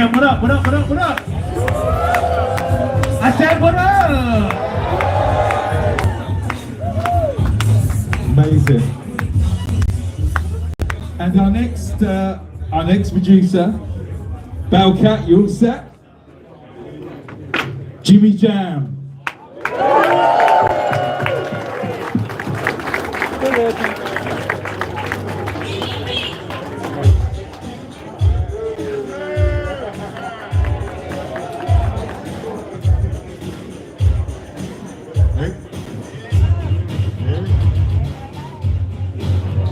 Jam, what up, what up, what up, what up? I said, what up? Amazing. And our next producer, B.L.T, you all set? Jimmy Jam.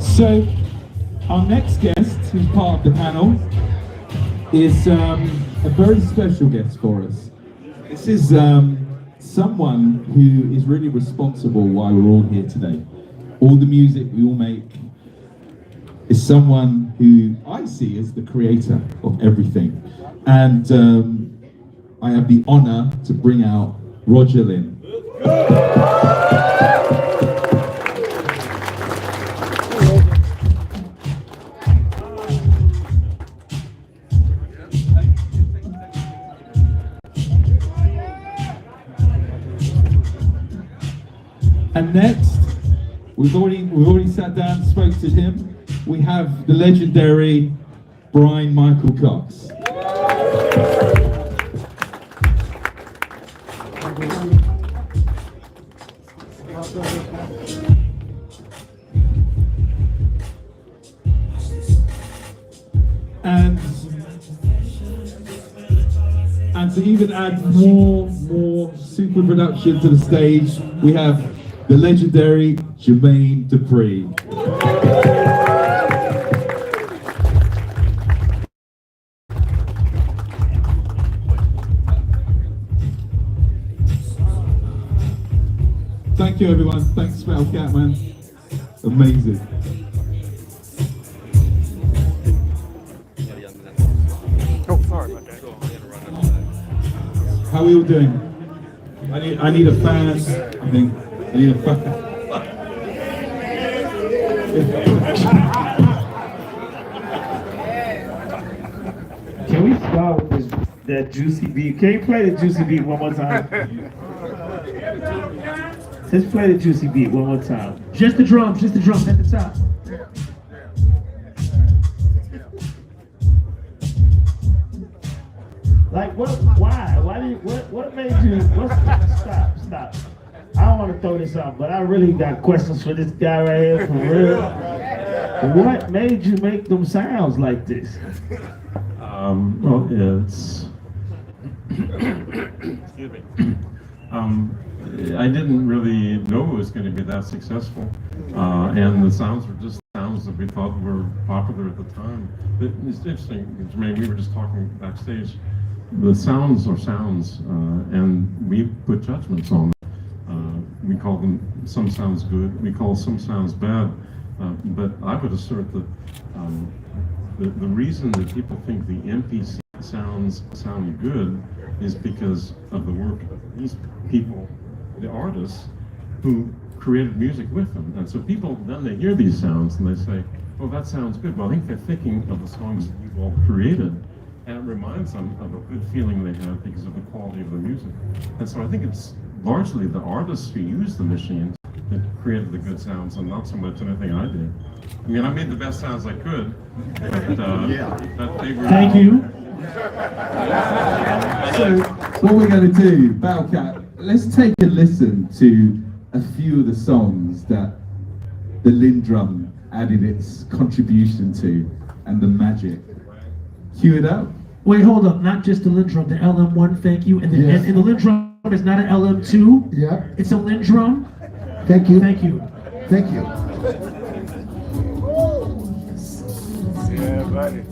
So, our next guest, who's part of the panel, is a very special guest for us. This is someone who is really responsible why we're all here today. All the music we all make is someone who I see as the creator of everything. And I have the honor to bring out Roger Linn. And next, we've already sat down and spoke to him. We have the legendary Bryan Michael Cox. And to even add more super production to the stage, we have the legendary Jermaine dupri. Thank you, everyone. Thanks, B.L.T, man. Amazing. Oh, sorry about that. How are we all doing? I need a fan. I think I need a fan. Can we start with that juicy beat? Can you play the juicy beat one more time? Let's play the juicy beat one more time. Just the drums at the top. Like what? Why? What made you? Stop. I don't want to throw this out, but I really got questions for this guy right here, for real. What made you make them sounds like this? Well, it's excuse me. I didn't really know it was going to be that successful, and the sounds were just sounds that we thought were popular at the time. But it's interesting, Jermaine, we were just talking backstage. The sounds are sounds, and we put judgments on them. We call them some sounds good, we call some sounds bad, but I would assert that the reason that people think the MPC sounds sound good is because of the work of these people, the artists, who created music with them. And so people, then they hear these sounds and they say, oh, that sounds good. Well, I think they're thinking of the songs that you've all created, and it reminds them of a good feeling they have because of the quality of the music. And so I think it's largely the artists who use the machines that created the good sounds, and not so much anything I did. I mean, I made the best sounds I could, but they were... Thank you. So, what we're going to do, B.L.T, let's take a listen to a few of the songs that the LinnDrum added its contribution to, and the magic. Cue it up. Wait, hold up. Not just the LinnDrum, the LM1, thank you. And the, Yes. and the LinnDrum is not an LM2. Yeah. It's a LinnDrum. Thank you. Thank you. Thank you. Yeah, buddy.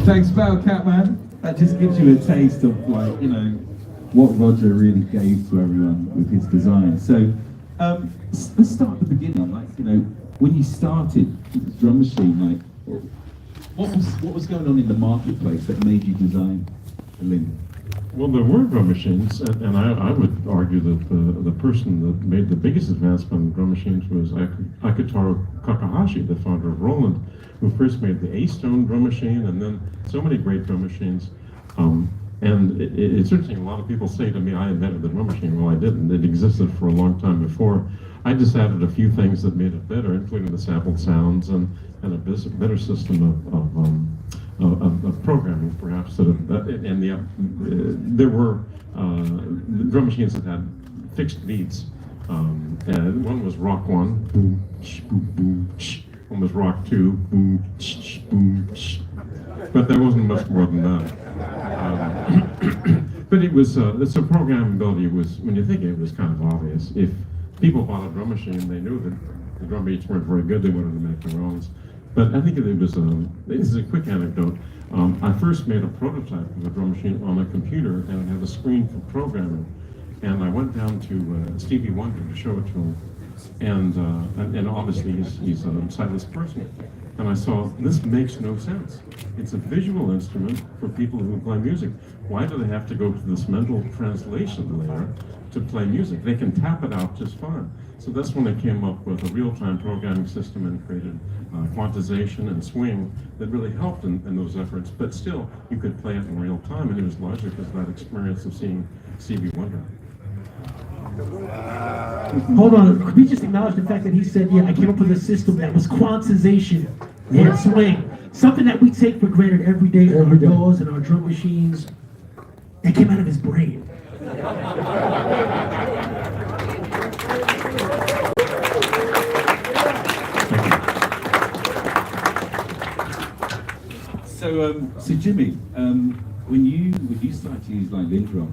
Thanks, Battle Cat, man. That just gives you a taste of, like, you know, what Roger really gave to everyone with his design. So, let's start at the beginning. Like, you know, when you started with this drum machine, like, what was going on in the marketplace that made you design the Linn? Well, there were drum machines, and I would argue that the person that made the biggest advancement in drum machines was Akitaro Kakahashi, the founder of Roland, who first made the A-Stone drum machine, and then so many great drum machines. And it's interesting, a lot of people say to me, I invented the drum machine. Well, I didn't. It existed for a long time before. I just added a few things that made it better, including the sampled sounds and a better system of programming, perhaps. There were drum machines that had fixed beats. And one was rock 1, boom, boom, boom. One was rock 2, boom, boom. But there wasn't much more than that. But it was, so programmability was, when you think it was kind of obvious. If people bought a drum machine, they knew that the drum beats weren't very good, they wanted to make their own. But I think it was, this is a quick anecdote. I first made a prototype of a drum machine on a computer, and it had a screen for programming. And I went down to Stevie Wonder to show it to him. And obviously he's a sightless person. And I saw, this makes no sense. It's a visual instrument for people who play music. Why do they have to go to this mental translation layer to play music? They can tap it out just fine. So that's when they came up with a real-time programming system and created quantization and swing that really helped in those efforts. But still, you could play it in real time, and it was largely because of that experience of seeing Stevie Wonder. Hold on, could we just acknowledge the fact that he said, yeah, I came up with a system that was quantization and swing. Something that we take for granted every day in our DAWs and our drum machines. That came out of his brain. So Jimmy, when you started to use like LinnDrum,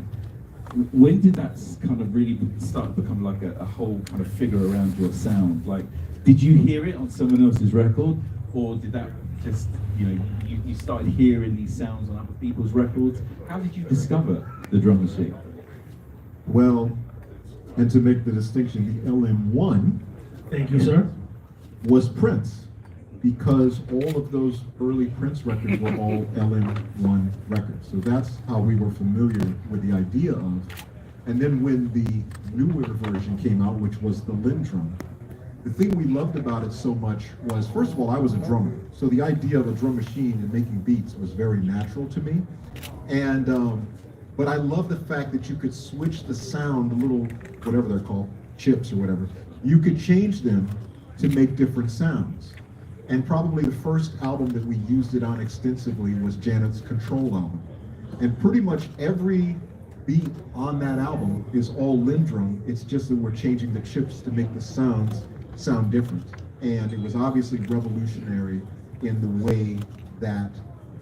when did that kind of really start to become like a whole kind of figure around your sound? Like, did you hear it on someone else's record, or did that just, you know, you started hearing these sounds on other people's records? How did you discover the drum machine? Well, and to make the distinction, the LM1, Thank you, sir. was Prince, because all of those early Prince records were all LM1 records. So that's how we were familiar with the idea of. And then when the newer version came out, which was the LinnDrum, the thing we loved about it so much was, first of all, I was a drummer. So the idea of a drum machine and making beats was very natural to me. And, but I love the fact that you could switch the sound, the little, whatever they're called, chips or whatever, you could change them to make different sounds. And probably the first album that we used it on extensively was Janet's Control album. And pretty much every beat on that album is all LinnDrum. It's just that we're changing the chips to make the sounds sound different. And it was obviously revolutionary in the way that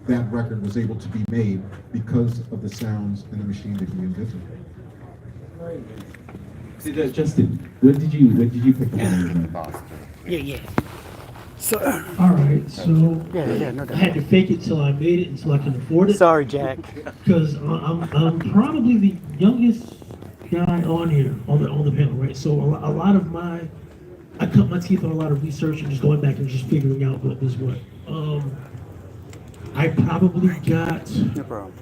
that record was able to be made because of the sounds and the machine that we invented. Justin, when did you pick up? Yeah. So, All right, so no I doubt. had to fake it till I made it, until I can afford it. Sorry, Jack. Because I'm probably the youngest guy on here, on the panel, right? So a lot of I cut my teeth on a lot of research and just going back and just figuring out what was what. I probably got, No problem.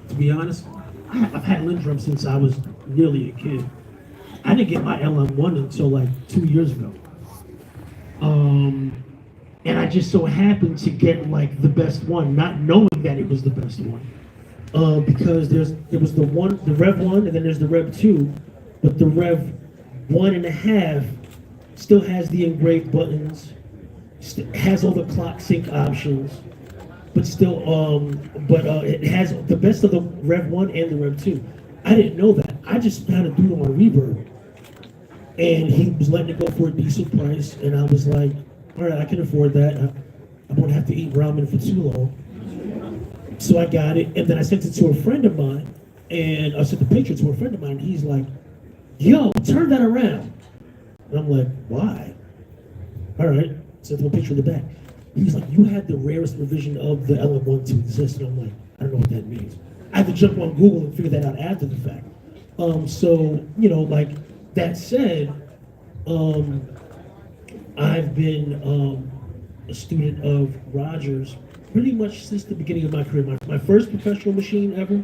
to be honest, I've had LinnDrum since I was nearly a kid. I didn't get my LM1 until like 2 years ago. And I just so happened to get like the best one, not knowing that it was the best one. Because there was the Rev 1, and then there's the Rev 2, but the Rev 1.5 still has the engraved buttons, has all the clock sync options, but still, it has the best of the Rev 1 and the Rev 2. I didn't know that. I just kind of threw it on reverb. And he was letting it go for a decent price, and I was like, all right, I can afford that. I won't have to eat ramen for too long. So I got it, and then I sent it to a friend of mine, and I sent the picture to a friend of mine, and he's like, yo, turn that around. And I'm like, why? All right, sent him a picture of the back. He's like, you had the rarest revision of the LM1 to exist. And I'm like, I don't know what that means. I had to jump on Google and figure that out after the fact. So, you know, like that said, I've been a student of Roger's pretty much since the beginning of my career. My first professional machine ever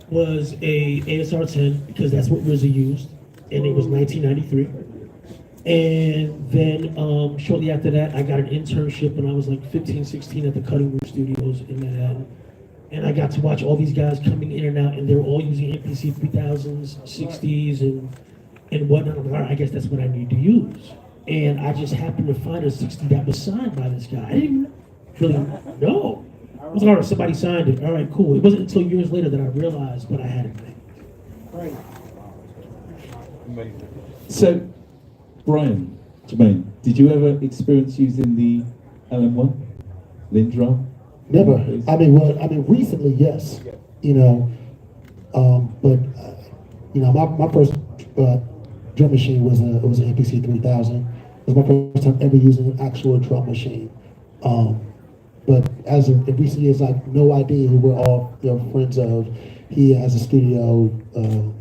was a ASR-10 because that's what RZA used, and it was 1993. And then shortly after that, I got an internship when I was like 15, 16 at the Cutting Room Studios in Manhattan. And I got to watch all these guys coming in and out, and they were all using MPC 3000s, 60s, and whatnot. I'm like, all right, I guess that's what I need to use. And I just happened to find a 60 that was signed by this guy. I didn't really know. I was like, all right, somebody signed it. All right, cool. It wasn't until years later that I realized what I had it made. Right. So, Bryan, Jermaine, did you ever experience using the LM1, LinnDrum? Never. I mean, recently, yes. You know, but you know, my first drum machine was an MPC 3000. It was my first time ever using an actual drum machine. But as of in recent years, like No ID, who we're all friends of, he has a studio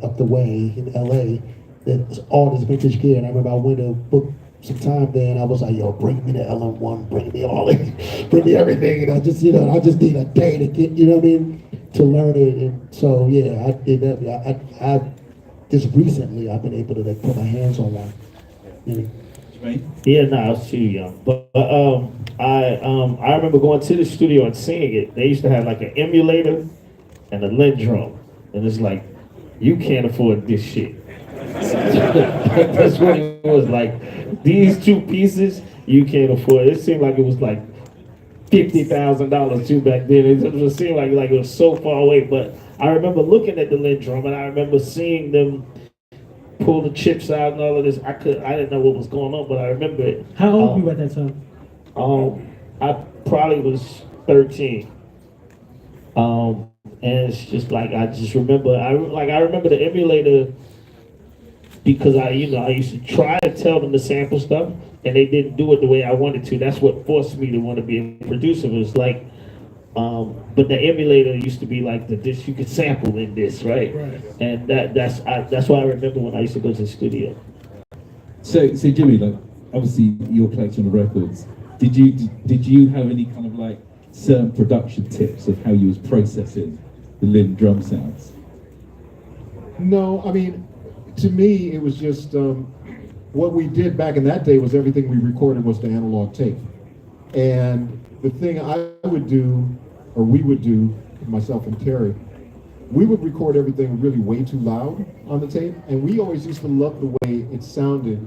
up the way in LA that's all this vintage gear. And I remember I went to book some time there, and I was like, yo, bring me the LM1, bring me all it, bring me everything. And I just, I just need a day to get, you know what I mean, to learn it. And so, yeah, I did that. I just recently, I've been able to like put my hands on one. Yeah, no, I was too young. But I remember going to the studio and seeing it. They used to have like an emulator and a LinnDrum. And it's like, you can't afford this shit. That's what it was like. These two pieces, you can't afford. It seemed like it was like $50,000 too back then. It just seemed like it was so far away. But I remember looking at the LinnDrum, and I remember seeing them pull the chips out and all of this. I didn't know what was going on, but I remember it. How old were you at that time? I probably was 13. And it's just like I just remember. I remember the emulator because I used to try to tell them to sample stuff, and they didn't do it the way I wanted to. That's what forced me to want to be a producer. It was like, but the emulator used to be like this. You could sample in this, right? And that's why I remember when I used to go to the studio. So Jimmy, like obviously your collection of records. Did you have any kind of like certain production tips of how you was processing the LinnDrum sounds? No, I mean, to me, it was just what we did back in that day was everything we recorded was the analog tape. And the thing I would do, or we would do, myself and Terry, we would record everything really way too loud on the tape. And we always used to love the way it sounded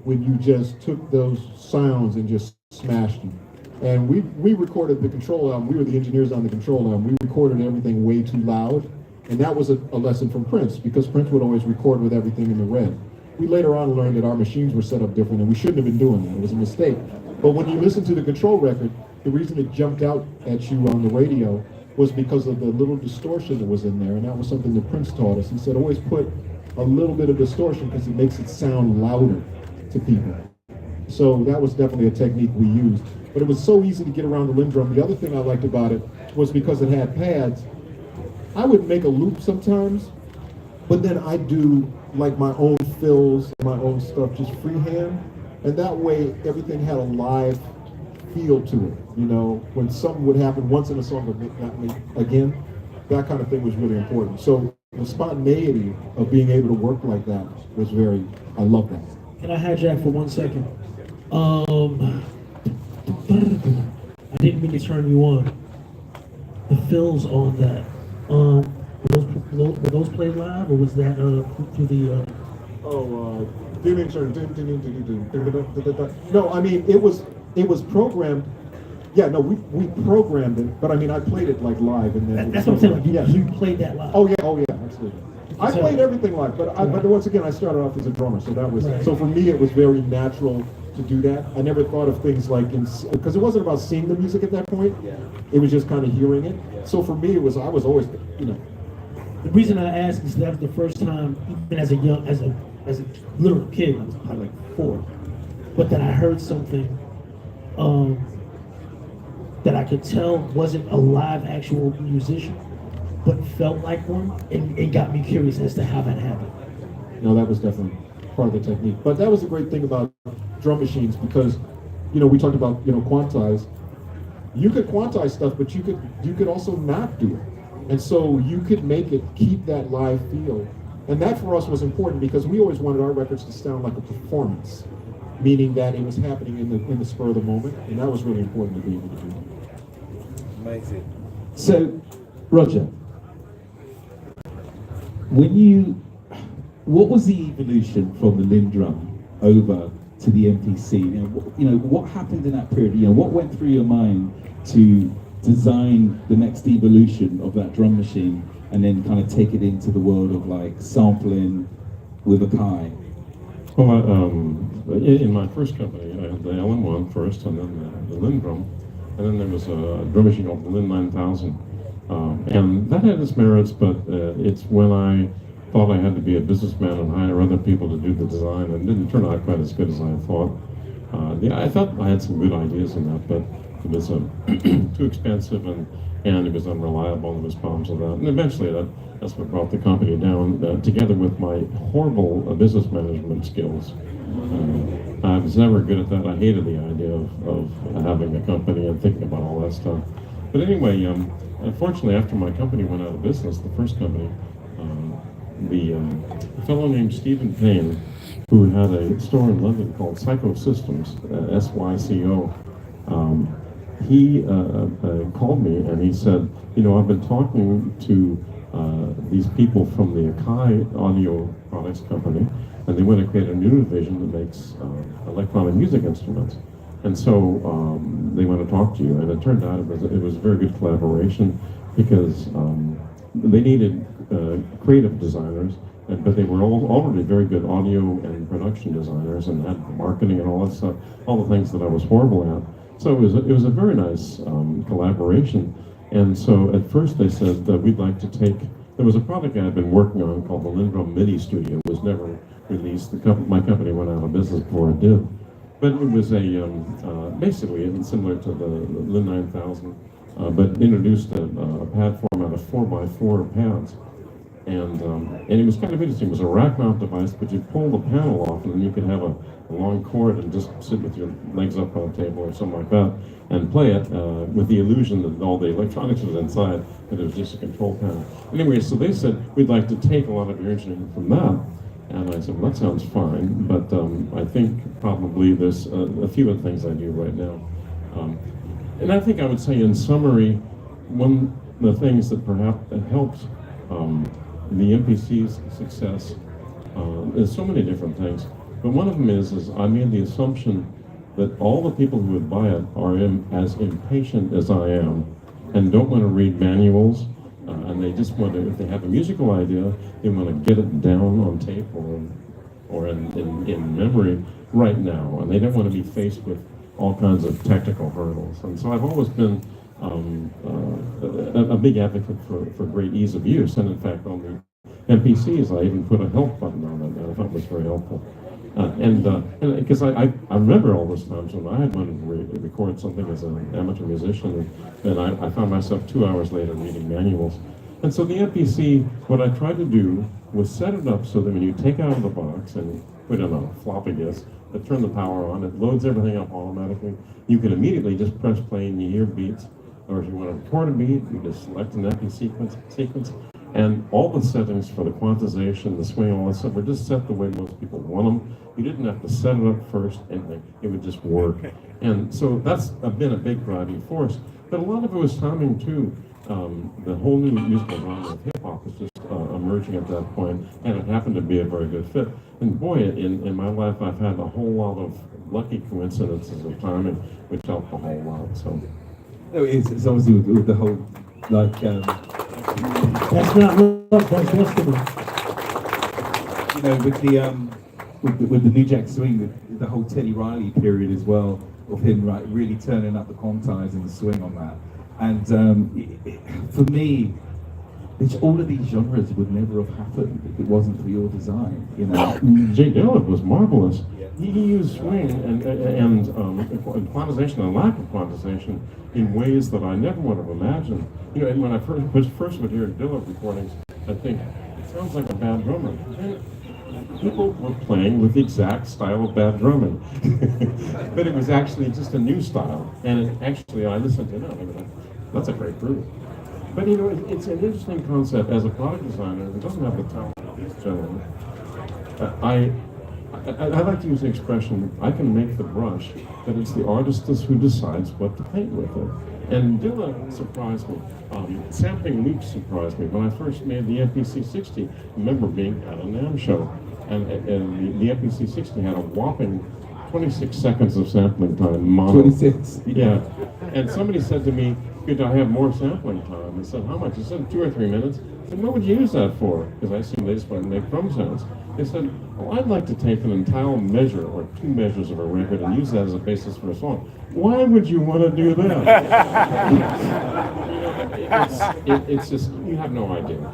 when you just took those sounds and just smashed them. And we recorded the control album. We were the engineers on the control album. We recorded everything way too loud. And that was a lesson from Prince, because Prince would always record with everything in the red. We later on learned that our machines were set up different, and we shouldn't have been doing that. It was a mistake. But when you listen to the control record, the reason it jumped out at you on the radio was because of the little distortion that was in there, and that was something that Prince taught us. He said, always put a little bit of distortion because it makes it sound louder to people. So that was definitely a technique we used. But it was so easy to get around the LinnDrum. The other thing I liked about it was because it had pads. I would make a loop sometimes, but then I do like my own fills, my own stuff, just freehand. And that way everything had a live feel to it. You know, when something would happen once in a song but not again, that kind of thing was really important. So the spontaneity of being able to work like that was I love that. Can I hijack for 1 second? I didn't mean to turn you on. The fills on that. Were those played live, or was that through the? No, I mean it was programmed. Yeah, no, we programmed it, but I mean I played it like live, and then that's what I'm saying. Like you played that live. Oh yeah, absolutely. I played everything live, but once again I started off as a drummer, so that was so for me it was very natural to do that. I never thought of things like because it wasn't about seeing the music at that point. It was just kind of hearing it. So for me, I was always, The reason I ask is that was the first time, even as a little kid, I was probably like 4, but that I heard something that I could tell wasn't a live actual musician, but felt like one, and it got me curious as to how that happened. No, that was definitely part of the technique. But that was the great thing about drum machines, because, we talked about, quantize. You could quantize stuff, but you could also not do it. And so you could make it keep that live feel. And that for us was important because we always wanted our records to sound like a performance, meaning that it was happening in the spur of the moment, and that was really important to be able to do. Amazing. So, Roger, what was the evolution from the LinnDrum over to the MPC? What happened in that period? What went through your mind to design the next evolution of that drum machine and then kind of take it into the world of like sampling with a Kai? Well, in my first company, I had the LM1 first, and then the LinnDrum, and then there was a drum machine called the Linn 9000, and that had its merits, but it's when I thought I had to be a businessman and hire other people to do the design, and it didn't turn out quite as good as I had thought. I thought I had some good ideas in that, but it was too expensive and it was unreliable, and there was problems with that. And eventually that's what brought the company down, together with my horrible business management skills. I was never good at that. I hated the idea of having a company and thinking about all that stuff. But anyway, unfortunately, after my company went out of business, the first company, the fellow named Stephen Payne, who had a store in London called Psycho Systems, SYCO, he called me and he said, I've been talking to these people from the Akai Audio Products Company, and they want to create a new division that makes electronic music instruments. And so they want to talk to you. And it turned out it was a very good collaboration because they needed creative designers, but they were already very good audio and production designers and had marketing and all that stuff, all the things that I was horrible at. So it was a very nice collaboration. And so at first they said that we'd like to take, there was a product I had been working on called the LinnDrum MIDI Studio. It was never released. My company went out of business before it did. But it was basically similar to the Linn 9000, but introduced a pad format of 4x4 pads. And it was kind of interesting. It was a rack mount device, but you pull the panel off, and then you could have a long cord and just sit with your legs up on a table or something like that and play it with the illusion that all the electronics was inside, but it was just a control panel. Anyway, so they said, we'd like to take a lot of your engineering from that. And I said, well, that sounds fine, but I think probably there's a few of the things I do right now. And I think I would say in summary, one of the things that perhaps helped the MPC's success is so many different things, but one of them is I made the assumption that all the people who would buy it are as impatient as I am and don't want to read manuals, and they just want to, if they have a musical idea, they want to get it down on tape or in memory right now, and they don't want to be faced with all kinds of technical hurdles. And so I've always been a big advocate for great ease of use, and in fact on the MPCs I even put a help button on it, and I thought it was very helpful. And because I remember all those times when I had wanted to record something as an amateur musician, and I found myself 2 hours later reading manuals. And so the MPC, what I tried to do was set it up so that when you take it out of the box and put it on a floppy disk, turn the power on, it loads everything up automatically. You can immediately just press play and you hear beats, or if you want to record a beat, you just select an MP sequence, and all the settings for the quantization, the swing, all that stuff were just set the way most people want them. You didn't have to set it up first, and it would just work. And so that's been a big driving force. But a lot of it was timing too. The whole new musical genre of hip hop was just emerging at that point, and it happened to be a very good fit. And boy, in my life, I've had a whole lot of lucky coincidences of timing, which helped a whole lot. So. No, it's obviously with the whole, like, That's not love, that's destiny. with the New Jack Swing, the whole Teddy Riley period as well, of him really turning up the quantize and the swing on that. And for me, all of these genres would never have happened if it wasn't for your design, you know. Jay Dillard was marvelous. He used swing and quantization and lack of quantization in ways that I never would have imagined. You know, and when I first would hear Dillard recordings, I think, it sounds like a bad drummer. And people were playing with the exact style of bad drumming. But it was actually just a new style. And actually, I listened to it, and I go, that's a great groove. But you know, it's an interesting concept. As a product designer who doesn't have the talent of these gentlemen, I like to use the expression, I can make the brush, but it's the artist who decides what to paint with it. And Dilla surprised me. Sampling loops surprised me. When I first made the MPC 60, I remember being at a NAMM show, and the MPC 60 had a whopping 26 seconds of sampling time. Mono. 26? Yeah. And somebody said to me, could I have more sampling time? I said, how much? I said, 2 or 3 minutes. I said, what would you use that for? Because I assumed they just want to make drum sounds. They said, well, I'd like to take an entire measure or 2 measures of a record and use that as a basis for a song. Why would you want to do that? It's just, you have no idea.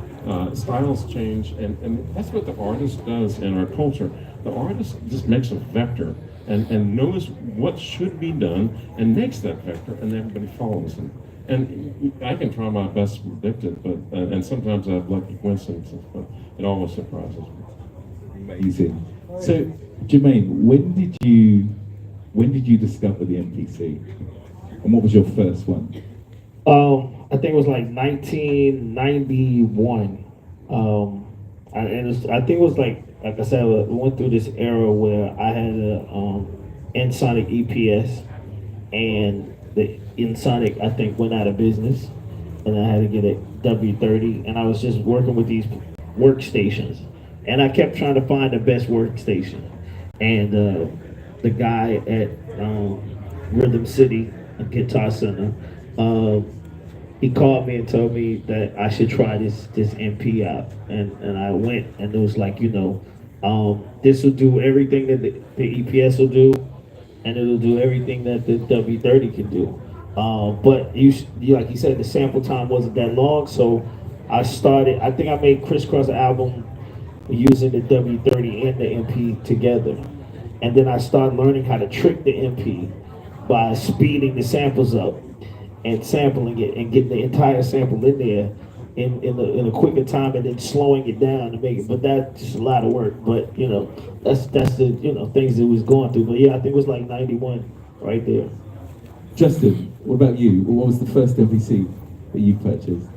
Styles change, and that's what the artist does in our culture. The artist just makes a vector and knows what should be done and makes that vector, and everybody follows him. And I can try my best to predict it, but and sometimes I have lucky coincidences, but it always surprises me. Amazing. So, Jermaine, when did you discover the MPC? And what was your first one? I think it was like 1991. I think it was like I said, we went through this era where I had a Ensoniq EPS, and the Ensoniq, I think, went out of business, and I had to get a W30, and I was just working with these workstations, and I kept trying to find the best workstation, and the guy at Rhythm City Guitar Center, he called me and told me that I should try this MP out, and I went, and it was like, you know, this will do everything that the EPS will do, and it'll do everything that the W30 can do. But you like you said, the sample time wasn't that long, so I think I made Crisscross album using the W30 and the MP together. And then I started learning how to trick the MP by speeding the samples up and sampling it and getting the entire sample in there in a quicker time, and then slowing it down to make it. But that's just a lot of work. But you know, that's the, you know, things that was going through. But yeah, I think it was like 91 right there. Justin, what about you? What was the first MPC that you purchased?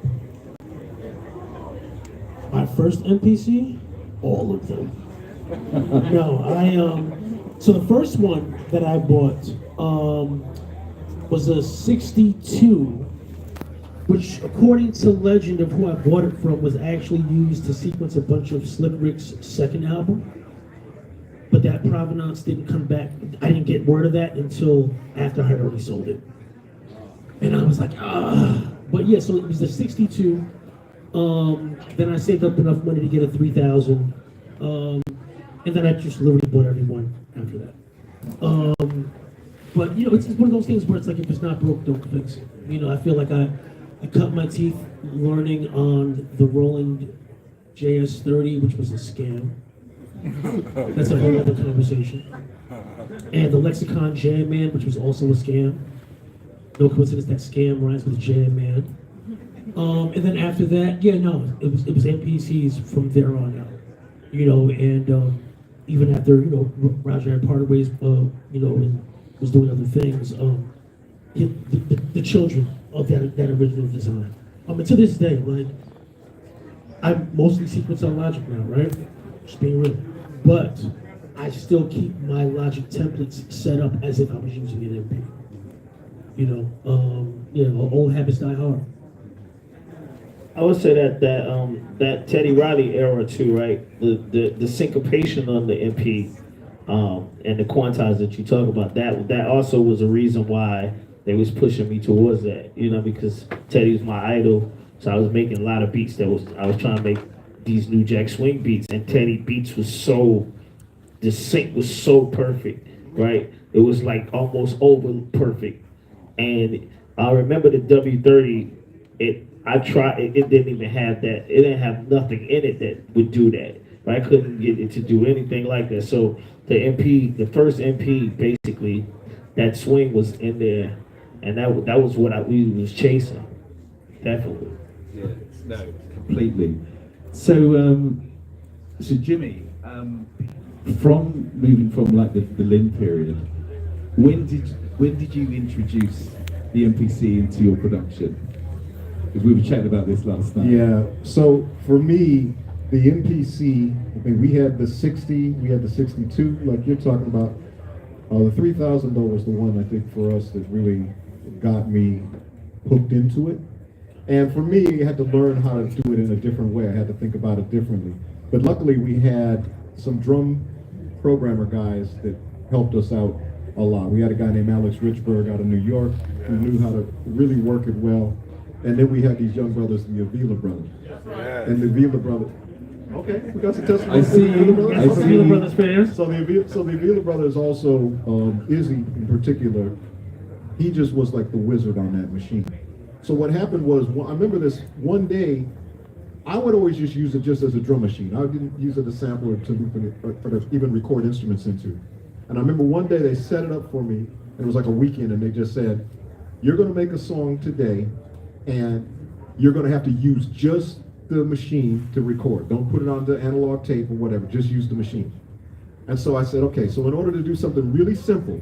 My first MPC? All of them. No, so the first one that I bought was a 62, which according to legend of who I bought it from was actually used to sequence a bunch of Slick Rick's second album. But that provenance didn't come back. I didn't get word of that until after I had already sold it. And I was like, ah. But yeah, so it was the 62. Then I saved up enough money to get a 3000. And then I just literally bought every one after that. But you know, it's one of those things where it's like, if it's not broke, don't fix it. You know, I feel like I cut my teeth learning on the Roland JS30, which was a scam. That's a whole other conversation. And the Lexicon Jam Man, which was also a scam. No coincidence that scam rhymes with Jam Man. And then after that, yeah, no, it was MPCs from there on out. You know, and even after, you know, Roger had parted ways, you know, and was doing other things, the children of that original design. And to this day, like, I mostly sequence on Logic now, right? Just being real. But I still keep my Logic templates set up as if I was using an MP. You know, old habits die hard. I would say that Teddy Riley era too, right? The syncopation on the MP and the quantize that you talk about, that also was a reason why they was pushing me towards that, you know, because Teddy was my idol, so I was making a lot of beats I was trying to make these New Jack Swing beats, and Teddy beats was the sync was so perfect, right? It was like almost over perfect, and I remember the W30, I tried. It didn't even have that. It didn't have nothing in it that would do that. But I couldn't get it to do anything like that. So the MP, the first MP, basically, that swing was in there, and that was what we was chasing. Definitely. Yes, no, completely. So, so Jimmy, from moving from like the Linn period, when did you introduce the MPC into your production? Because we were chatting about this last night. Yeah, so for me, the MPC, I mean, we had the 60, we had the 62, like you're talking about. The 3000 though was the one I think for us that really got me hooked into it. And for me, I had to learn how to do it in a different way. I had to think about it differently. But luckily we had some drum programmer guys that helped us out a lot. We had a guy named Alex Richburg out of New York who knew how to really work it well. And then we had these young brothers, the Avila brothers. And the Avila brothers, okay, we got some testimony. I see you. I see you. Brothers fans. So the Avila brothers also, Izzy in particular, he just was like the wizard on that machine. So what happened was, I remember this one day, I would always just use it just as a drum machine. I didn't use it as a sampler to even record instruments into. And I remember one day they set it up for me, and it was like a weekend, and they just said, you're gonna make a song today, and you're gonna have to use just the machine to record. Don't put it on the analog tape or whatever, just use the machine. And so I said, okay, so in order to do something really simple,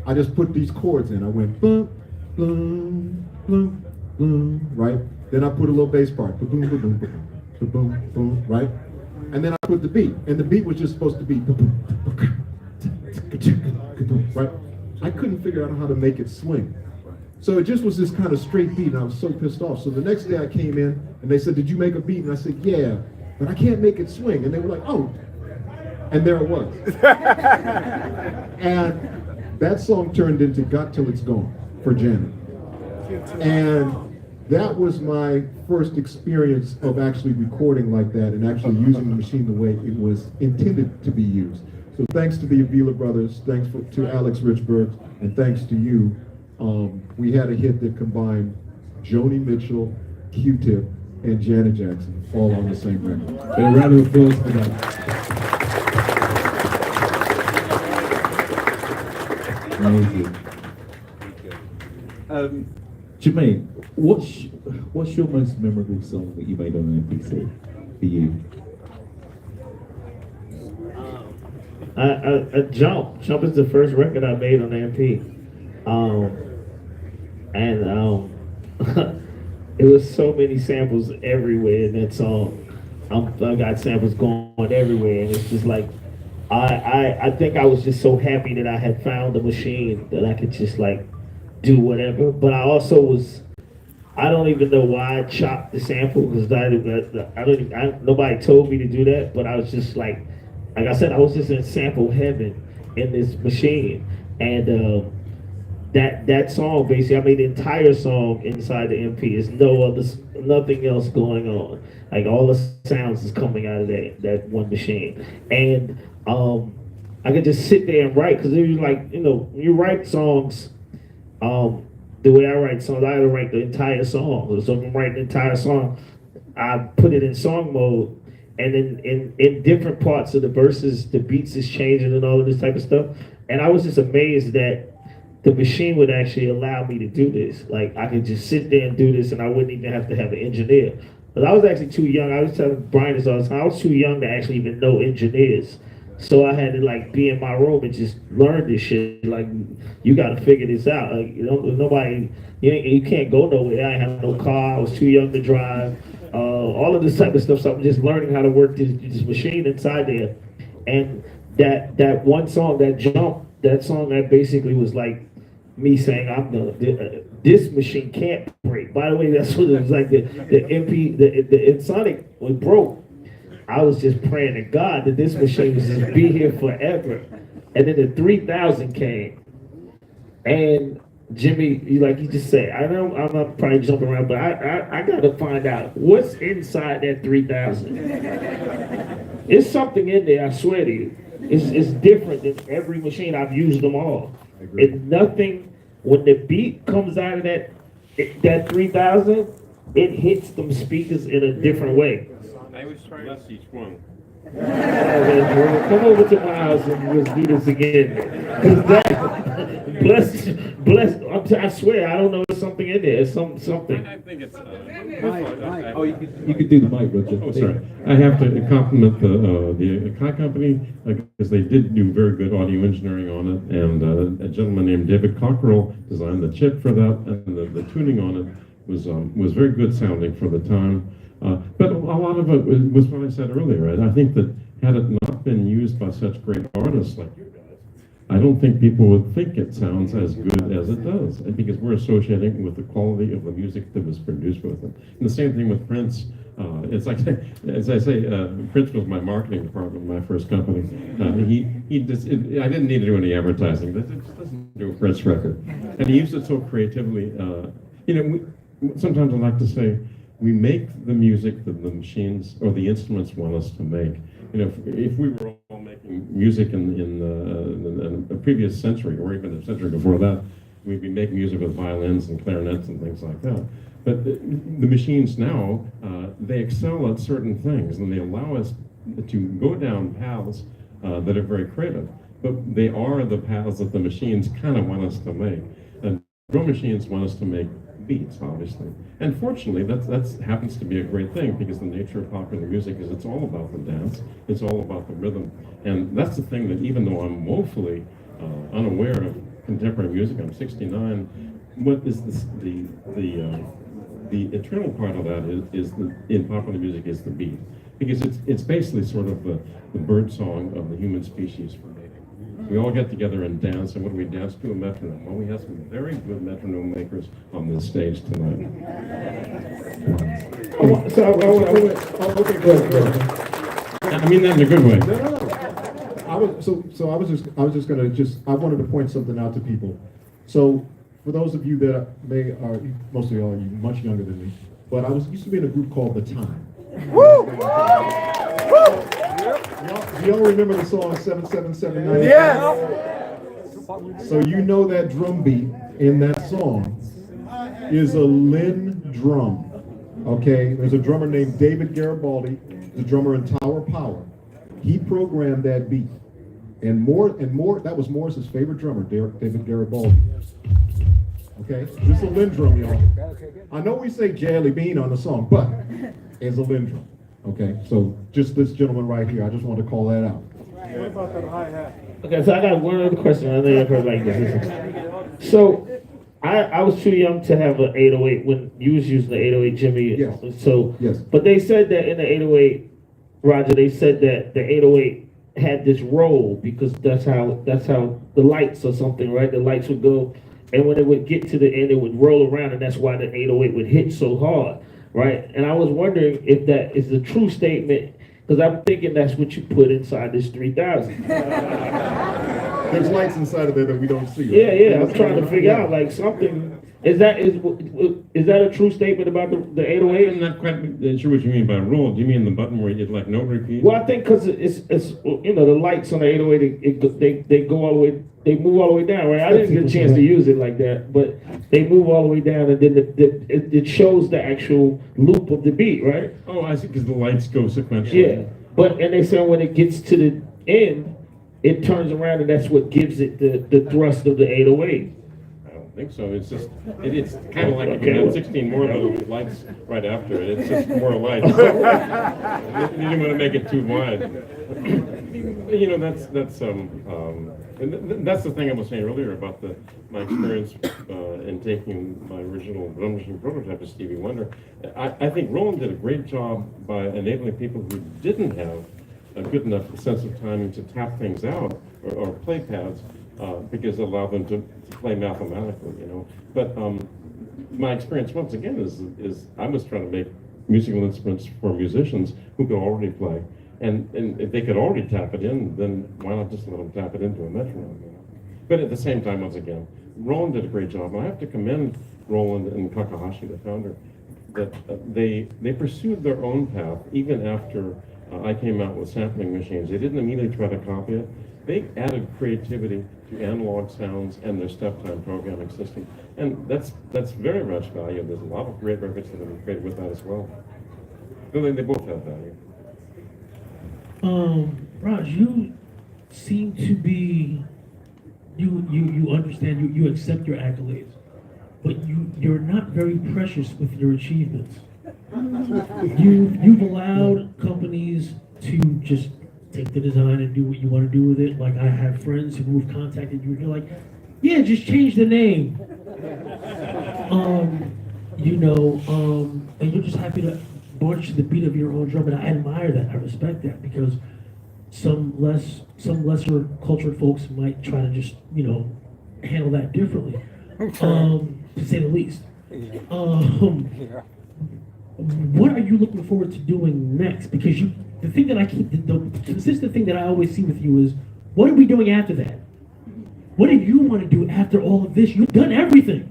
I just put these chords in. I went, boom, boom, boom, boom, right? Then I put a little bass part, boom, boom, boom, boom, boom, boom, right? And then I put the beat, and the beat was just supposed to be, right? I couldn't figure out how to make it swing. So it just was this kind of straight beat, and I was so pissed off. So the next day I came in, and they said, did you make a beat? And I said, yeah, but I can't make it swing. And they were like, oh. And there it was. And that song turned into Got Till It's Gone for Janet. And that was my first experience of actually recording like that and actually using the machine the way it was intended to be used. So thanks to the Avila brothers, thanks to Alex Richburg, and thanks to you, we had a hit that combined Joni Mitchell, Q-Tip, and Janet Jackson all on the same record. A round of applause for that. Amazing. Jermaine, what's your most memorable song that you made on an MPC for you? Jump is the first record I made on the MP. It was so many samples everywhere in that song. I got samples going everywhere, and it's just like, I think I was just so happy that I had found a machine that I could just like do whatever. But I also was, I don't even know why I chopped the sample, because nobody told me to do that. But I was just like I said, I was just in sample heaven in this machine, and that song basically, I made the entire song inside the MP. There's nothing else going on. Like all the sounds is coming out of that one machine, and I could just sit there and write, because it was like, you write songs. The way I write songs, I had to write the entire song. So if I'm writing the entire song, I put it in song mode, and then in different parts of the verses, the beats is changing and all of this type of stuff. And I was just amazed that the machine would actually allow me to do this. Like, I could just sit there and do this, and I wouldn't even have to have an engineer. But I was actually too young. I was telling Bryan this all the time. I was too young to actually even know engineers. So I had to like be in my room and just learn this shit. Like, you got to figure this out. Like, nobody, you can't go nowhere. I didn't have no car. I was too young to drive. All of this type of stuff. So I'm just learning how to work this machine inside there. And that one song, that Jump, that song that basically was like me saying, this machine can't break. By the way, that's what it was like. The MP, the Sonic was broke. I was just praying to God that this machine was just be here forever. And then the 3000 came. And Jimmy, like you just said, I know I'm not probably jumping around, but I got to find out what's inside that 3000. It's something in there, I swear to you. It's different than every machine. I've used them all. And nothing, when the beat comes out of that 3000, it hits them speakers in a different way. I was trying to each one. Come over to my house and let's do this again. 'Cause that, I swear, I don't know, there's something in there. It's something. I think it's. Oh, you could do the mic, Roger. Oh, sorry. I have to compliment the Kai company because they did do very good audio engineering on it, and a gentleman named David Cockerell designed the chip for that, and the tuning on it was very good sounding for the time. But a lot of it was what I said earlier. I think that had it not been used by such great artists like you guys, I don't think people would think it sounds as good as it does, because we're associating with the quality of the music that was produced with it. And the same thing with Prince. It's like, as I say, Prince was my marketing department in my first company. I didn't need to do any advertising. It just doesn't do a Prince record. And he used it so creatively. Sometimes I like to say, we make the music that the machines or the instruments want us to make. If we were all making music in a previous century, or even a century before that, we'd be making music with violins and clarinets and things like that. But the machines now, they excel at certain things, and they allow us to go down paths that are very creative. But they are the paths that the machines kind of want us to make. And drum machines want us to make beats, obviously. And fortunately, that happens to be a great thing, because the nature of popular music is it's all about the dance, it's all about the rhythm. And that's the thing that, even though I'm woefully unaware of contemporary music, I'm 69, what is the eternal part of that in popular music is the beat. Because it's basically sort of the bird song of the human species for mating. We all get together and dance, and what do we dance to? A metronome. Well, we have some very good metronome makers on this stage tonight. Okay, good. I mean that in a good way. No. I wanted to point something out to people. So, for those of you that most of y'all are much younger than me, but I used to be in a group called The Time. Woo! Do y'all remember the song 77790? Yes. So you know that drum beat in that song is a LinnDrum. Okay, there's a drummer named David Garibaldi, the drummer in Tower Power. He programmed that beat, and that was Morris's favorite drummer, David Garibaldi. Okay, this is a LinnDrum, y'all. I know we say Jelly Bean on the song, but it's a LinnDrum. Okay, so just this gentleman right here, I just want to call that out. What about that hi-hat? Okay, so I got one other question. I know I've heard like this. So, I was too young to have an 808 when you was using the 808 Jimmy. Yes. So, Yes. But they said that in the 808, Roger, they said that the 808 had this roll because that's how the lights or something, right? The lights would go, and when it would get to the end, it would roll around, and that's why the 808 would hit so hard, right? And I was wondering if that is a true statement, because I'm thinking that's what you put inside this 3000. There's lights inside of there that we don't see. Right? Yeah. I'm trying to figure out like something. Is that a true statement about the 808? I'm not quite sure what you mean by roll. Do you mean the button where you like no repeat? Well, I think because it's the lights on the 808 they go all the way, they move all the way down, right? I didn't get a chance to use it like that, but they move all the way down, and then it shows the actual loop of the beat, right? Oh, I see, because the lights go sequentially. Yeah, and they say when it gets to the end, it turns around, and that's what gives it the thrust of the 808. I don't think so. It's just, it's kind of like if you had 16 more of those lights right after it. It's just more lights. You didn't want to make it too wide. That's the thing I was saying earlier about my experience in taking my original drum machine prototype of Stevie Wonder. I think Roland did a great job by enabling people who didn't have a good enough sense of timing to tap things out or play pads because it allowed them to play mathematically, But my experience once again is I was trying to make musical instruments for musicians who could already play. And if they could already tap it in, then why not just let them tap it into a metronome? But at the same time, once again, Roland did a great job. I have to commend Roland and Kakahashi, the founder, that they pursued their own path even after I came out with sampling machines. They didn't immediately try to copy it. They added creativity to analog sounds and their step-time programming system. And that's very much valued. There's a lot of great records that have been created with that as well. So they both have value. Raj, you seem to be, you understand, you accept your accolades, but you're not very precious with your achievements. You've allowed companies to just take the design and do what you want to do with it. Like, I have friends who've contacted you and you're like, yeah, just change the name. And you're just happy to march to the beat of your own drum, and I admire that. I respect that, because some lesser cultured folks might try to just, handle that differently, to say the least. What are you looking forward to doing next? Because the thing that the consistent thing that I always see with you is, what are we doing after that? What do you want to do after all of this? You've done everything.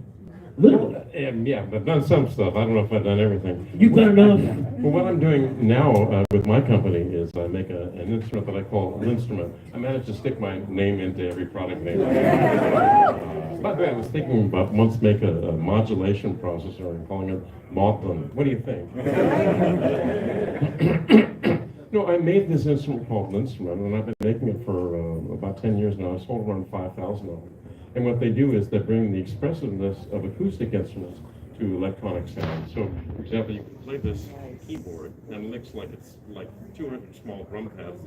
Literally. Yeah, but I've done some stuff. I don't know if I've done everything. You've done enough. Well, what I'm doing now with my company is I make an instrument that I call LinnDrum. I managed to stick my name into every product name. By the way, I was thinking about once make a modulation processor and calling it Mothman. What do you think? No, I made this instrument called LinnDrum, and I've been making it for about 10 years now. I sold around 5,000 of them. And what they do is they bring the expressiveness of acoustic instruments to electronic sound. So, for example, you can play this keyboard, and it looks like it's like 200 small drum pads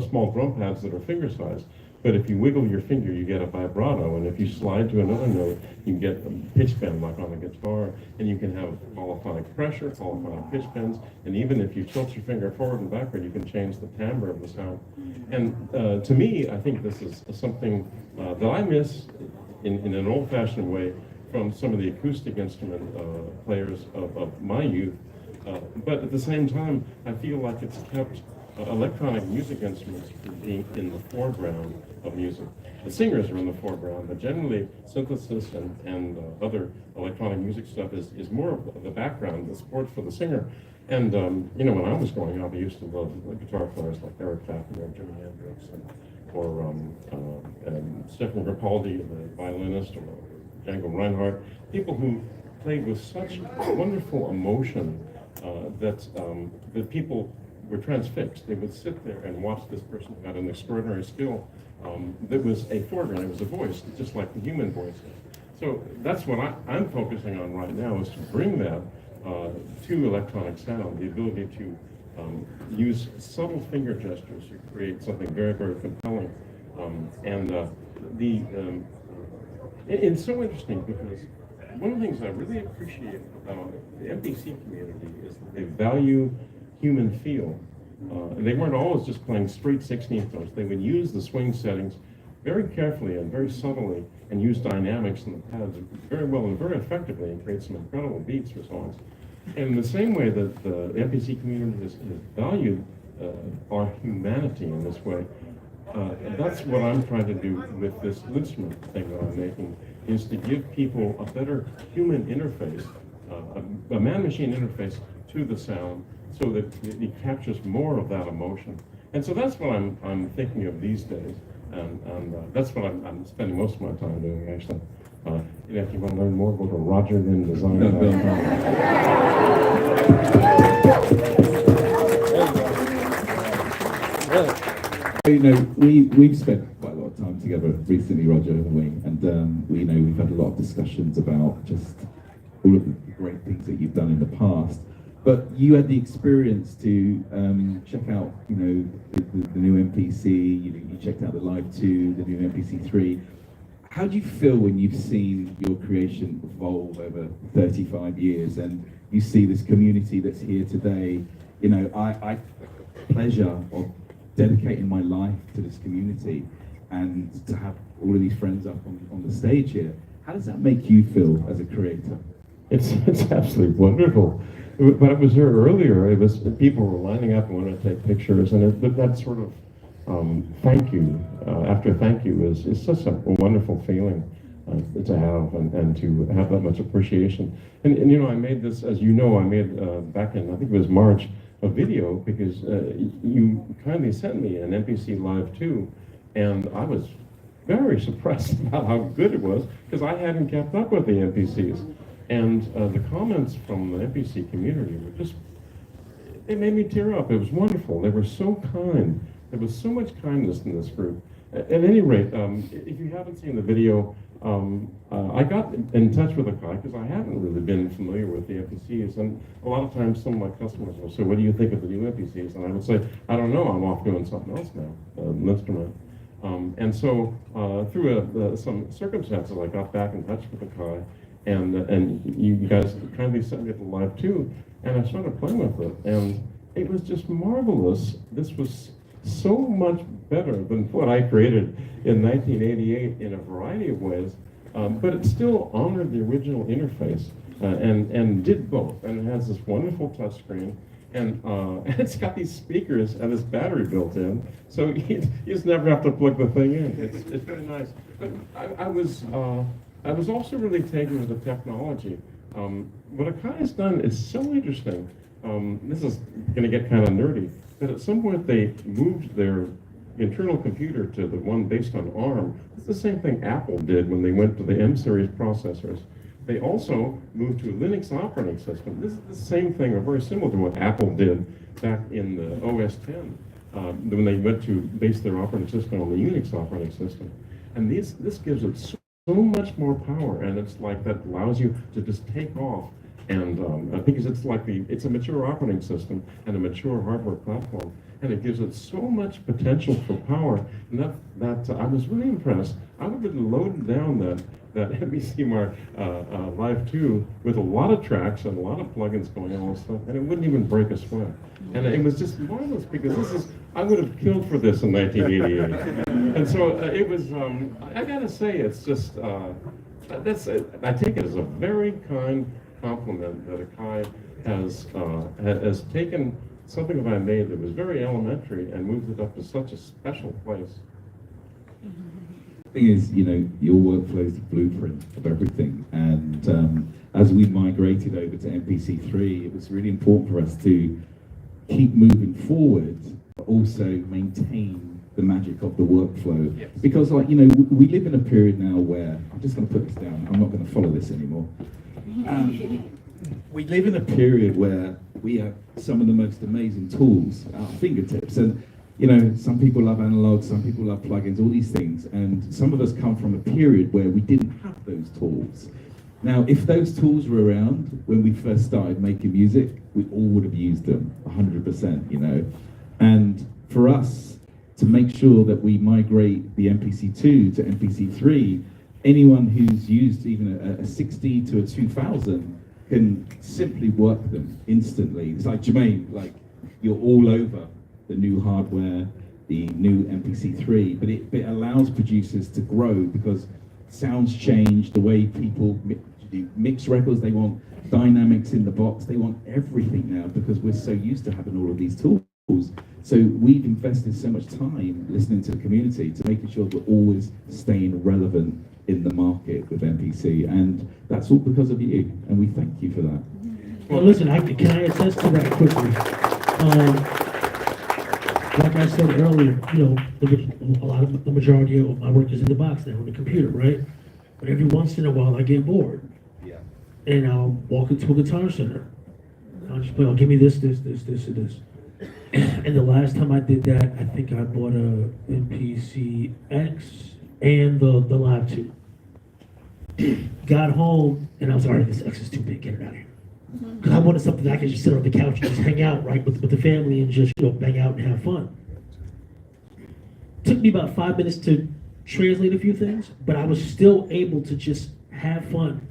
small drum pads that are finger-sized. But if you wiggle your finger, you get a vibrato, and if you slide to another note, you get a pitch bend like on a guitar, and you can have polyphonic pressure, polyphonic pitch bends, and even if you tilt your finger forward and backward, you can change the timbre of the sound. And to me, I think this is something that I miss in an old-fashioned way from some of the acoustic instrument players of my youth. But at the same time, I feel like it's kept electronic music instruments from being in the foreground of music. The singers are in the foreground, but generally synthesis and other electronic music stuff is more of the background, the support for the singer. And when I was growing up, I used to love guitar players like Eric Clapton or Jimi Hendrix, or Stephen Grappaldi, the violinist, or Django Reinhardt, people who played with such wonderful emotion that people were transfixed. They would sit there and watch this person who had an extraordinary skill that was a foreground, it was a voice, just like the human voice is. So that's what I'm focusing on right now, is to bring that to electronic sound, the ability to use subtle finger gestures to create something very, very compelling. It's so interesting because one of the things I really appreciate about the MPC community is that they value human feel. They weren't always just playing straight 16th notes. They would use the swing settings very carefully and very subtly and use dynamics in the pads very well and very effectively and create some incredible beats for songs. And in the same way that the MPC community has valued our humanity in this way, that's what I'm trying to do with this instrument thing that I'm making, is to give people a better human interface, a man-machine interface to the sound, so that it captures more of that emotion. And so that's what I'm thinking of these days, and that's what I'm spending most of my time doing, actually. If you want to learn more, go to RogerLinnDesign.com. We've spent quite a lot of time together recently, Roger and we, and we've had a lot of discussions about just all of the great things that you've done in the past. But you had the experience to check out, the new MPC. You checked out the Live 2, the new MPC 3. How do you feel when you've seen your creation evolve over 35 years, and you see this community that's here today? I have the pleasure of dedicating my life to this community, and to have all of these friends up on the stage here. How does that make you feel as a creator? It's absolutely wonderful. But it was there earlier. It was people were lining up and wanted to take pictures, and that sort of thank you after thank you is such a wonderful feeling to have, and to have that much appreciation. And I made this, as you know, I made back in, I think it was March, a video because you kindly sent me an MPC Live 2, and I was very surprised about how good it was because I hadn't kept up with the MPCs. And the comments from the MPC community were just, it made me tear up. It was wonderful. They were so kind. There was so much kindness in this group. At any rate, if you haven't seen the video, I got in touch with Akai because I haven't really been familiar with the MPCs, and a lot of times some of my customers will say, "What do you think of the new MPCs?" And I would say, "I don't know. I'm off doing something else now, LinnDrum." And so through some circumstances, I got back in touch with Akai, and you guys kindly sent me the Live 2, and I started playing with it, and it was just marvelous. This was so much better than what I created in 1988 in a variety of ways, but it still honored the original interface and did both. And it has this wonderful touchscreen, and it's got these speakers and this battery built in, so you just never have to plug the thing in. It's very nice. But I was also really taken with the technology. What Akai has done is so interesting. This is going to get kind of nerdy, but at some point they moved their internal computer to the one based on ARM. It's the same thing Apple did when they went to the M-series processors. They also moved to a Linux operating system. This is the same thing, or very similar to what Apple did back in the OS X, when they went to base their operating system on the Unix operating system. And this gives it so much more power, and it's like that allows you to just take off. And because it's a mature operating system and a mature hardware platform, and it gives it so much potential for power. And that I was really impressed. I would have been loaded down that MPC Mark Live 2 with a lot of tracks and a lot of plugins going on and stuff, and it wouldn't even break a sweat. And it was just marvelous because I would have killed for this in 1988. And so it was. I gotta say, it's just I take it as a very kind compliment that Akai has taken something that I made that was very elementary and moved it up to such a special place. The thing is, your workflow is the blueprint of everything. And as we migrated over to MPC3, it was really important for us to keep moving forward, but also maintain the magic of the workflow. Yes. Because, we live in a period now where, I'm just going to put this down, I'm not going to follow this anymore. We live in a period where we have some of the most amazing tools at our fingertips, and some people love analog, some people love plugins, all these things, and some of us come from a period where we didn't have those tools. Now, if those tools were around when we first started making music, we all would have used them 100%, and for us to make sure that we migrate the MPC2 to MPC3, anyone who's used even a 60 to a 2000 can simply work them instantly. It's like Jermaine, you're all over the new hardware, the new MPC3, but it allows producers to grow because sounds change, the way people mix records, they want dynamics in the box, they want everything now because we're so used to having all of these tools. So we've invested so much time listening to the community to making sure we're always staying relevant in the market with MPC, and that's all because of you, and we thank you for that. Well, listen, can I attest to that quickly? Like I said earlier, the majority of my work is in the box now, on the computer, right? But every once in a while, I get bored. Yeah. And I'll walk into a Guitar Center. I'll just play, give me this, and this. And the last time I did that, I think I bought a MPC X and the Live 2. Got home, and I was alright, this X is too big, get it out of here. Because I wanted something that I could just sit on the couch and just hang out, right, with the family and just, bang out and have fun. Took me about 5 minutes to translate a few things, but I was still able to just have fun,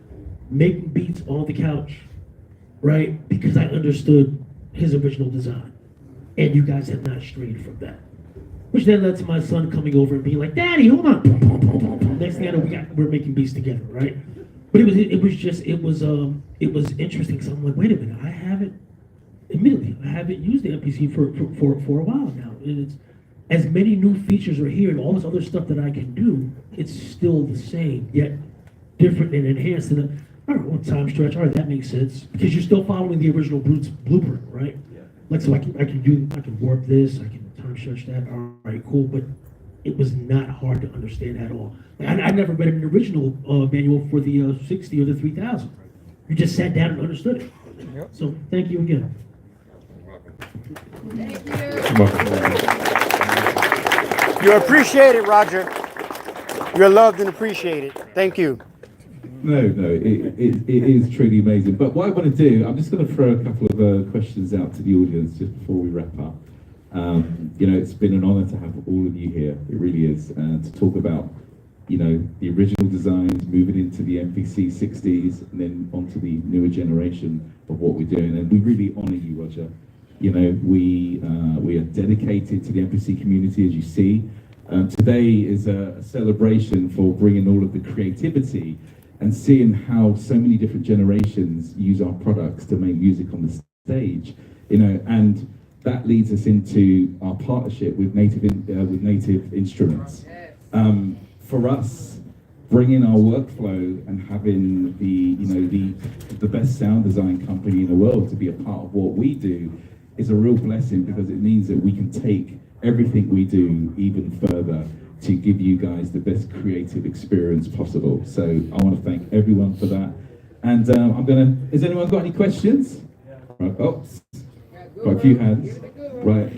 making beats on the couch, right, because I understood his original design. And you guys have not strayed from that. Which then led to my son coming over and being like, "Daddy, hold on." Next thing I know, we're making beats together, right? But it was interesting because I'm like, wait a minute, I haven't used the MPC for a while now. And it's as many new features are here and all this other stuff that I can do, it's still the same, yet different and enhanced. And all right, well, time stretch, all right, that makes sense. Because you're still following the original blueprint, right? Yeah. like, so I can warp this, I can time stretch that, all right, cool, but it was not hard to understand at all. Like, I never read an original manual for the 60 or the 3000. You just sat down and understood it. Yep. So thank you again. You appreciate it, Roger. You're loved and appreciated. Thank you. No, it is truly amazing. But what I want to do, I'm just going to throw a couple of questions out to the audience just before we wrap up. You know, it's been an honor to have all of you here. It really is. To talk about, you know, the original designs, moving into the MPC 60s, and then onto the newer generation of what we're doing. And we really honor you, Roger. You know, we are dedicated to the MPC community, as you see. Today is a celebration for bringing all of the creativity and seeing how so many different generations use our products to make music on the stage, you know, and that leads us into our partnership with Native Instruments. For us, bringing our workflow and having the best sound design company in the world to be a part of what we do is a real blessing, because it means that we can take everything we do even further to give you guys the best creative experience possible. So I want to thank everyone for that. And has anyone got any questions? Right, got a few hands. Right,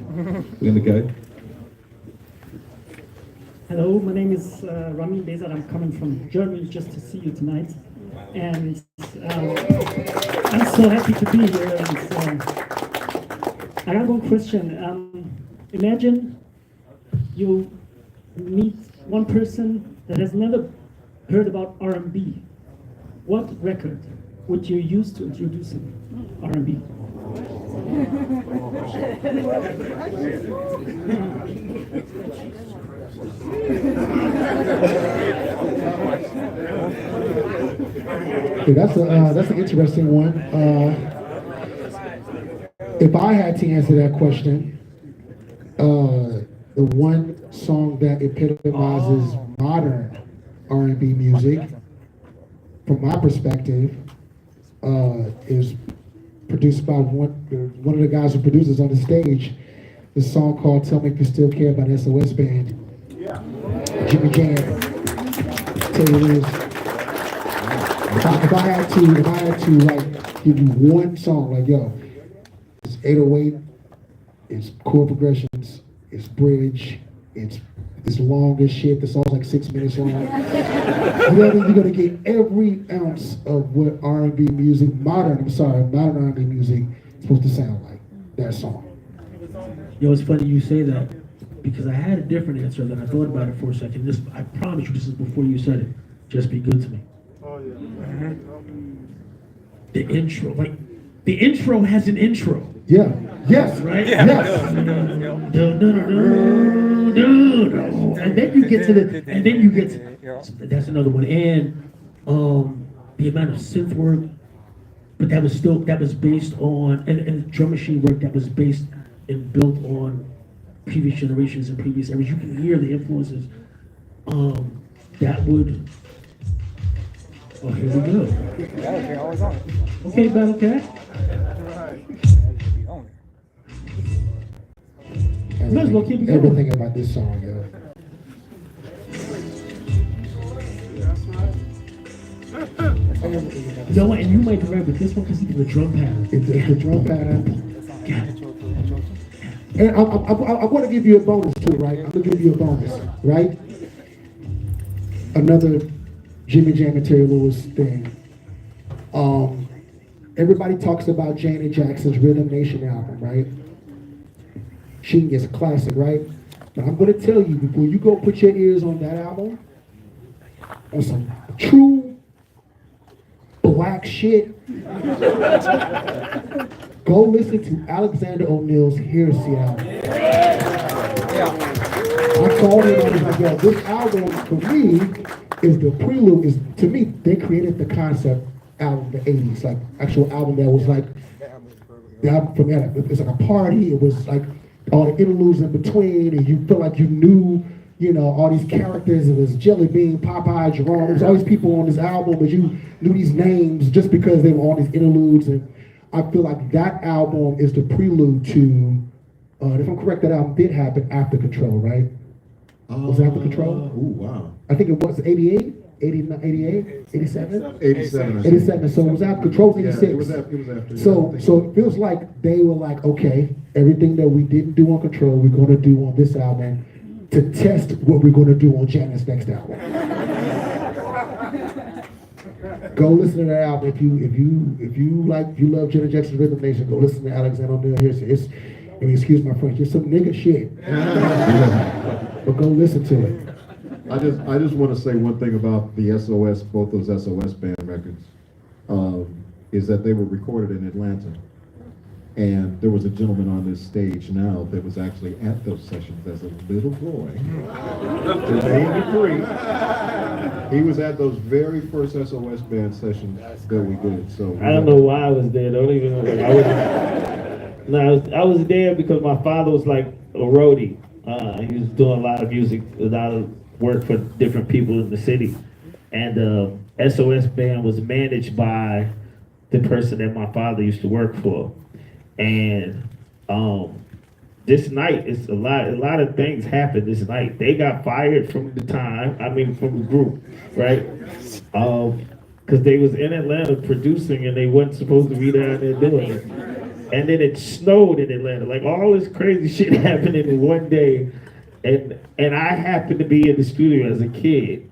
we're gonna go. Hello, my name is Rami Bezat. I'm coming from Germany just to see you tonight. And I'm so happy to be here. And, I got one question. Imagine you meet one person that has never heard about R&B. What record would you use to introduce him? R&B. Okay, that's an interesting one. If I had to answer that question, the one song that epitomizes modern R&B music, from my perspective, is produced by one of the guys who produces on the stage. This song called "Tell Me If You Still Care" by the SOS Band. Yeah. Jimmy Jam. Tell you this. If I had to like give you one song, like yo, it's 808, it's chord progressions, it's bridge, it's long as shit. The song's like 6 minutes long. You're gonna get every ounce of what R&B music, modern R&B music is supposed to sound like. That song. Yo, it's funny you say that, because I had a different answer, then I thought about it for a second. I promise you, this is before you said it. Just Be Good to Me. Oh, yeah. The intro, the intro has an intro. Yeah. Yes. Right? Yeah. Yes. And then you get to that's another one. And the amount of synth work, but that was based on, and drum machine work that was based and built on previous generations and previous eras. You can hear the influences. That would, oh, here we go. Yeah, always on it. Okay, Battle Cat. Might as well keep it going. Everything about this song, yo. You know what? And you might remember this one because even the drum pattern. The drum pattern. God. And I want to give you a bonus too, right? I'm gonna give you a bonus, right? Another Jimmy Jam and Terry Lewis thing. Everybody talks about Janet Jackson's Rhythm Nation album, right? She is a classic, right? But I'm gonna tell you, before you go put your ears on that album, on some true black shit, go listen to Alexander O'Neal's Heresy album. I called it, I was like, yo, this album for me is the prelude, to me, they created the concept album in the 80s, like actual album that was like, the album from that, it's like a party, it was like all the interludes in between, and you feel like you knew, you know, all these characters. It was Jelly Bean, Popeye, Jerome. There's all these people on this album, but you knew these names just because they were on these interludes. And I feel like that album is the prelude to, if I'm correct, that album did happen after Control, right? Was it after Control? Oh, wow. I think it was 88, 89, 88, 87? 87. 87, so it was after Control was Yeah, 86. it was after. So it feels like they were like, okay, everything that we didn't do on Control, we're gonna do on this album to test what we're gonna do on Janet's next album. Go listen to that album if you love Janet Jackson's Rhythm Nation. Go listen to Alexander O'Neal here. Excuse my French, it's some nigga shit. But go listen to it. I just want to say one thing about the SOS, both those SOS band records, is that they were recorded in Atlanta. And there was a gentleman on this stage now that was actually at those sessions as a little boy. Jermaine dupri. He was at those very first SOS band sessions that we did. So I don't know why I was there. Don't even know. I was there because my father was like a roadie. He was doing a lot of music, a lot of work for different people in the city. And SOS band was managed by the person that my father used to work for. And this night, it's a lot of things happened this night. They got fired from the group, right? Because they was in Atlanta producing and they wasn't supposed to be down there doing it. And then it snowed in Atlanta. Like all this crazy shit happened in one day. And I happened to be in the studio as a kid.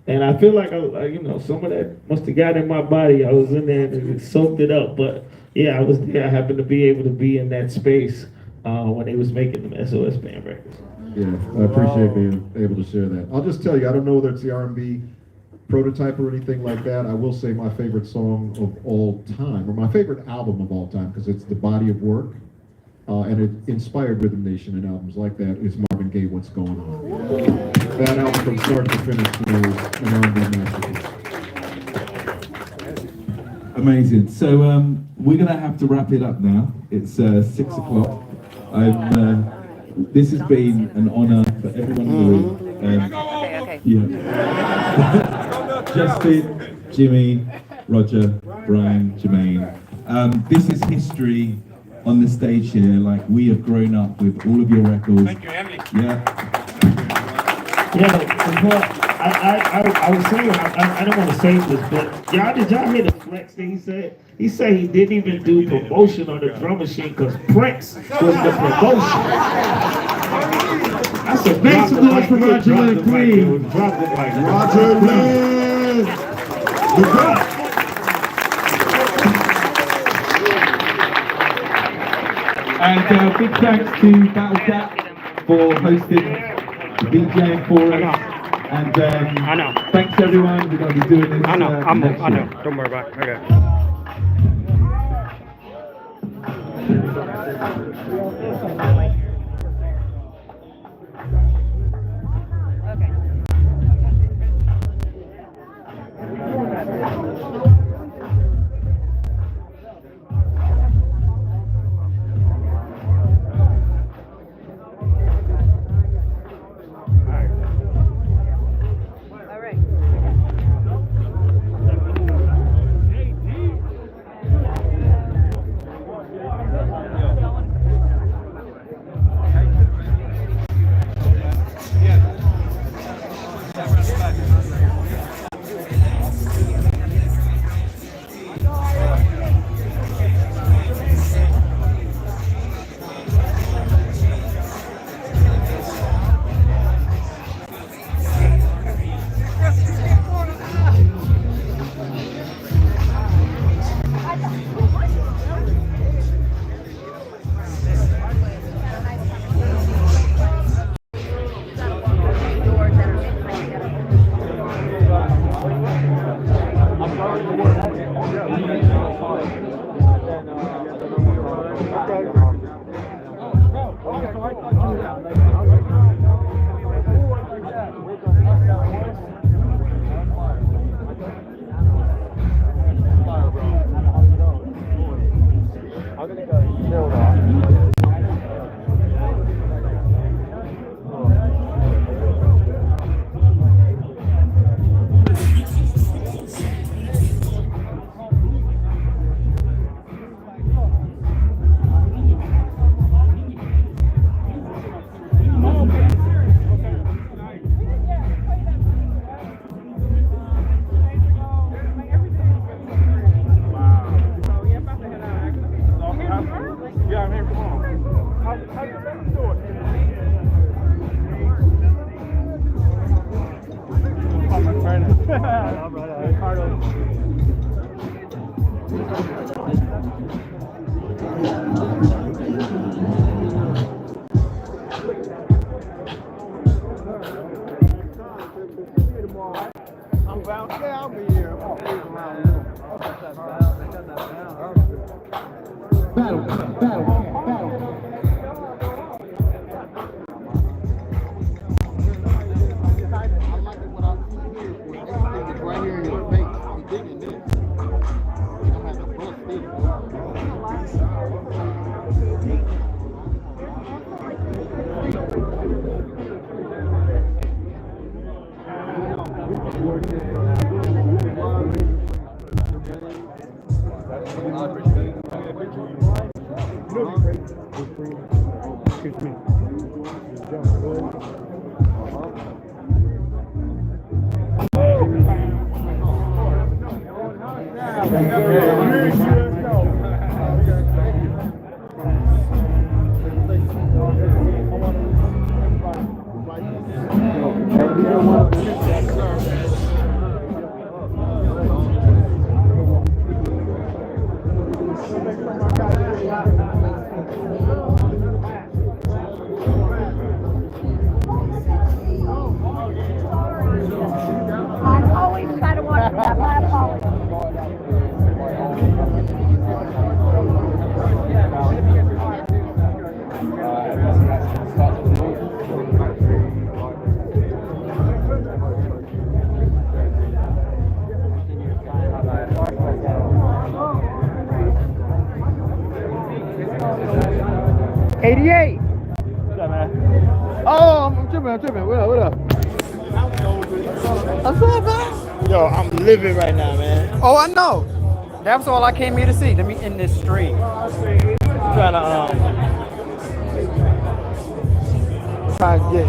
And I feel like, some of that must have got in my body. I was in there and it soaked it up. But yeah, I was there. I happened to be able to be in that space when they was making them SOS band records. Yeah, I appreciate being able to share that. I'll just tell you, I don't know whether it's the R&B prototype or anything like that. I will say my favorite song of all time, or my favorite album of all time, because it's the body of work, and it inspired Rhythm Nation and albums like that, is Marvin Gaye, What's Going On. That album from start to finish to me is an R&B masterpiece. Amazing. So we're going to have to wrap it up now. It's 6 o'clock. This has been an honor for everyone in the room. Okay. Yeah. Justin, Jimmy, Roger, Bryan, Jermaine. This is history on the stage here. Like, we have grown up with all of your records. Thank you, Emily. Yeah. I was saying, I don't want to say this, but did y'all hear the flex that he said? He said he didn't even do promotion on the drum machine because Prince was the promotion. I said, make some noise for Roger Linn, please. Roger Linn! The GOAT! And big thanks to B.L.T for hosting the DJing for us. And I know. Thanks everyone. We're going to be doing this. I know. Next year. Don't worry about it. Okay. I'm bound. Yeah, I'll be here. Right here in your face. I'm digging this. I'm at the bus Excuse me. I always try to watch that. My apologies. Oh, I'm tripping. What up? I'm so bad. Yo, I'm living right now, man. Oh, I know. That's all I came here to see. Let me end this stream. Trying to get